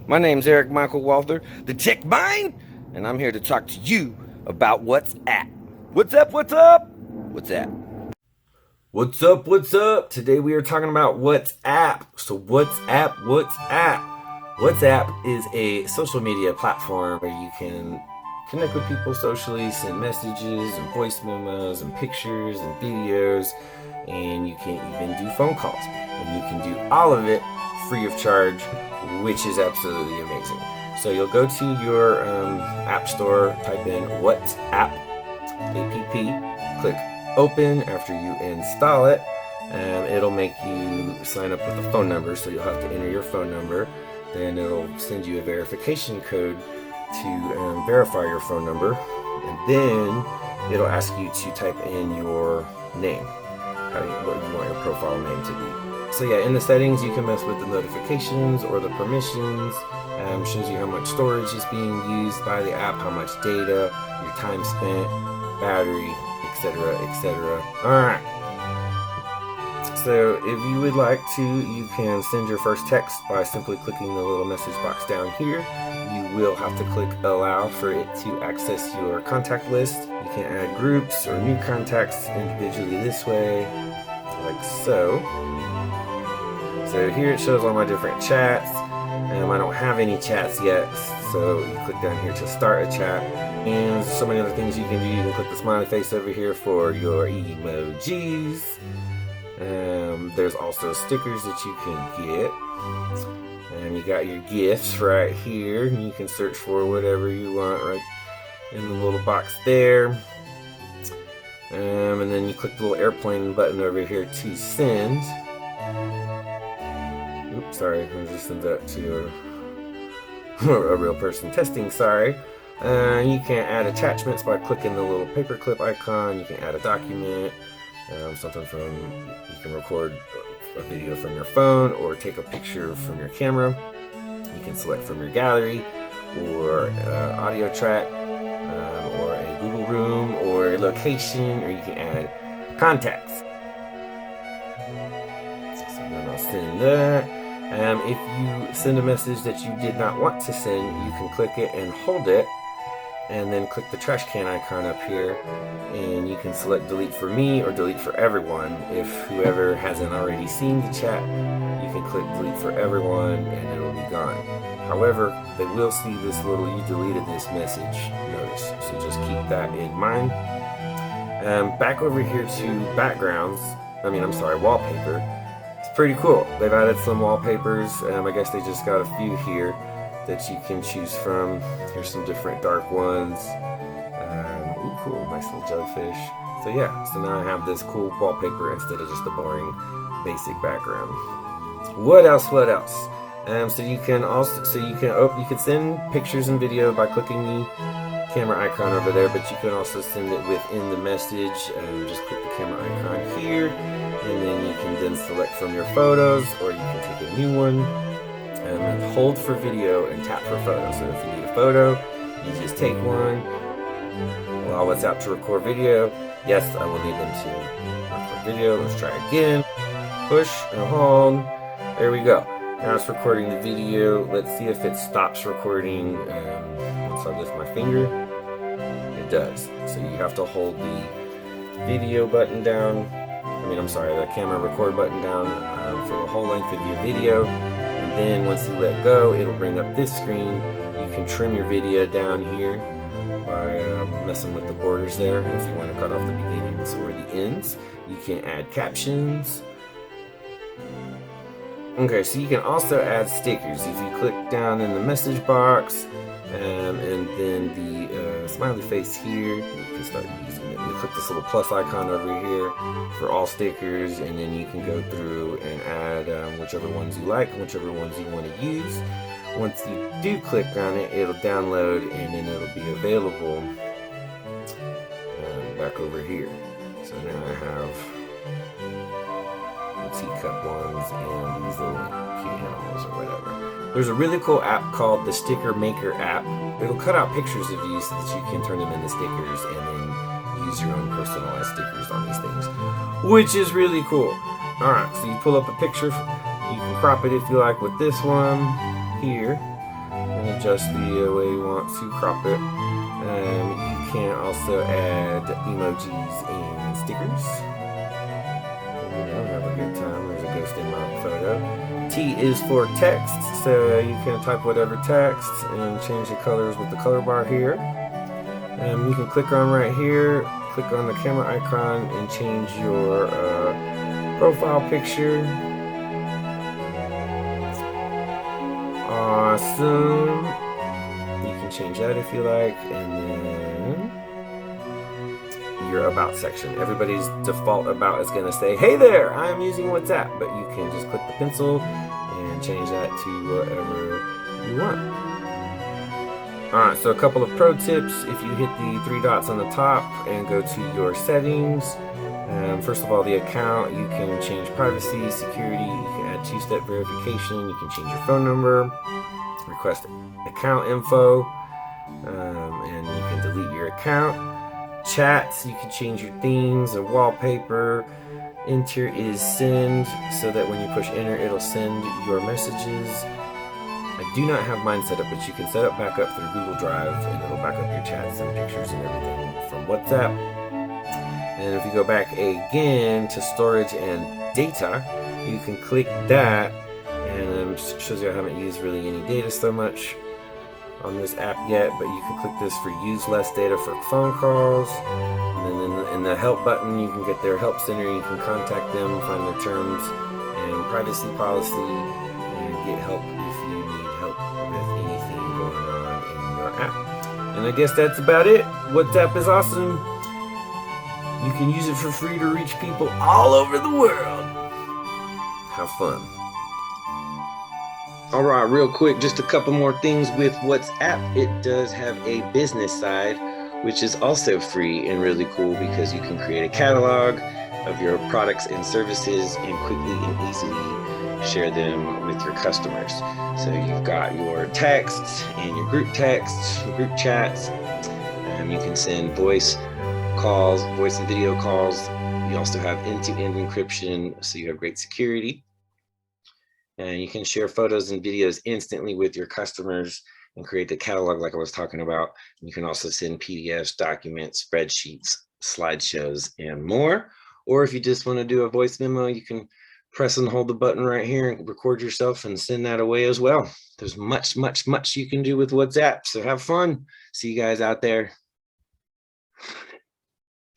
My name's Eric Michael Walther, the Tech Mind, and I'm here to talk to you about WhatsApp. What's up, what's up? WhatsApp. What's up, what's up? Today we are talking about WhatsApp. So WhatsApp? WhatsApp is a social media platform where you can connect with people socially, send messages and voice memos and pictures and videos, and you can even do phone calls. And you can do all of it free of charge, which is absolutely amazing. So you'll go to your app store, type in WhatsApp, app, click open. After you install it, it'll make you sign up with a phone number, so you'll have to enter your phone number. Then it'll send you a verification code to verify your phone number, and then it'll ask you to type in your name, what you want your profile name to be. So yeah, in the settings you can mess with the notifications or the permissions. Shows you how much storage is being used by the app, how much data, your time spent, battery, etc., etc. Alright, so if you would like to, you can send your first text by simply clicking the little message box down here. You will have to click allow for it to access your contact list. You can add groups or new contacts individually this way, like so. So here it shows all my different chats. I don't have any chats yet, so you click down here to start a chat. And so many other things you can do. You can click the smiley face over here for your emojis. There's also stickers that you can get. And you got your gifts right here. And you can search for whatever you want right in the little box there. And then you click the little airplane button over here to send. Oops, sorry, I just sent that to a real person testing, sorry. You can add attachments by clicking the little paperclip icon. You can add a document, something from, you can record a video from your phone or take a picture from your camera. You can select from your gallery or audio track or a Google room or a location, or you can add contacts. So then I'll send that. If you send a message that you did not want to send, you can click it and hold it, and then click the trash can icon up here, and you can select delete for me or delete for everyone. If whoever hasn't already seen the chat, you can click delete for everyone and it'll be gone. However, they will see this little "you deleted this" message notice, so just keep that in mind. Back over here to backgrounds, wallpaper. It's pretty cool. They've added some wallpapers. I guess they just got a few here that you can choose from. Here's some different dark ones. Ooh, cool, nice little jellyfish. So yeah, so now I have this cool wallpaper instead of just a boring basic background. What else? So you can send pictures and video by clicking the camera icon over there, but you can also send it within the message. Just click the camera icon here, and then you can then select from your photos, or you can take a new one. And hold for video and tap for photo. So if you need a photo, you just take one. Allow WhatsApp to record video. Yes, I will need them to record video. Let's try again. Push and hold. There we go. Now it's recording the video. Let's see if it stops recording once I lift my finger. It does. So you have to hold the video button down. The camera record button down for the whole length of your video. And then once you let go, it'll bring up this screen. You can trim your video down here by messing with the borders there. If you want to cut off the beginnings or the ends, you can add captions. Okay, so you can also add stickers. If you click down in the message box and then the smiley face here, you can start using it. You click this little plus icon over here for all stickers, and then you can go through and add whichever ones you like, whichever ones you want to use. Once you do click on it, it'll download, and then it'll be available back over here. So now I have teacup ones and these little cute animals or whatever. There's a really cool app called the Sticker Maker app. It'll cut out pictures of you so that you can turn them into stickers and then use your own personalized stickers on these things, which is really cool. Alright, so you pull up a picture, you can crop it if you like with this one here, and adjust the way you want to crop it. You can also add emojis and stickers. Have a good time. There's a ghost in my photo. T is for text, so you can type whatever text and change the colors with the color bar here. You can click on right here, click on the camera icon and change your profile picture. Awesome. You can change that if you like, and then your about section. Everybody's default about is going to say, hey there, I'm using WhatsApp, but you can just click the pencil and change that to whatever you want. Alright, so a couple of pro tips. If you hit the three dots on the top and go to your settings, first of all, the account, you can change privacy, security, you can add two-step verification, you can change your phone number, request account info, and you can delete your account. Chats, you can change your themes and wallpaper. Enter is send, so that when you push enter, it'll send your messages. I do not have mine set up, but you can set up backup through Google Drive, and it'll back up your chats and pictures and everything from WhatsApp. And if you go back again to storage and data, you can click that, and it shows you I haven't used really any data so much on this app yet, but you can click this for use less data for phone calls. And then in the help button, you can get their help center, you can contact them, find their terms and privacy policy, and get help if you need help with anything going on in your app. And I guess that's about it. WhatsApp is awesome. You can use it for free to reach people all over the world. Have fun. Alright, real quick, just a couple more things with WhatsApp. It does have a business side, which is also free and really cool because you can create a catalog of your products and services and quickly and easily share them with your customers. So you've got your texts and your group texts, group chats. You can send voice calls, voice and video calls. You also have end-to-end encryption, so you have great security. And you can share photos and videos instantly with your customers and create the catalog like I was talking about. You can also send PDFs, documents, spreadsheets, slideshows, and more. Or if you just want to do a voice memo, you can press and hold the button right here and record yourself and send that away as well. There's much you can do with WhatsApp, so have fun. See you guys out there.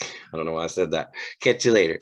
I don't know why I said that. Catch you later.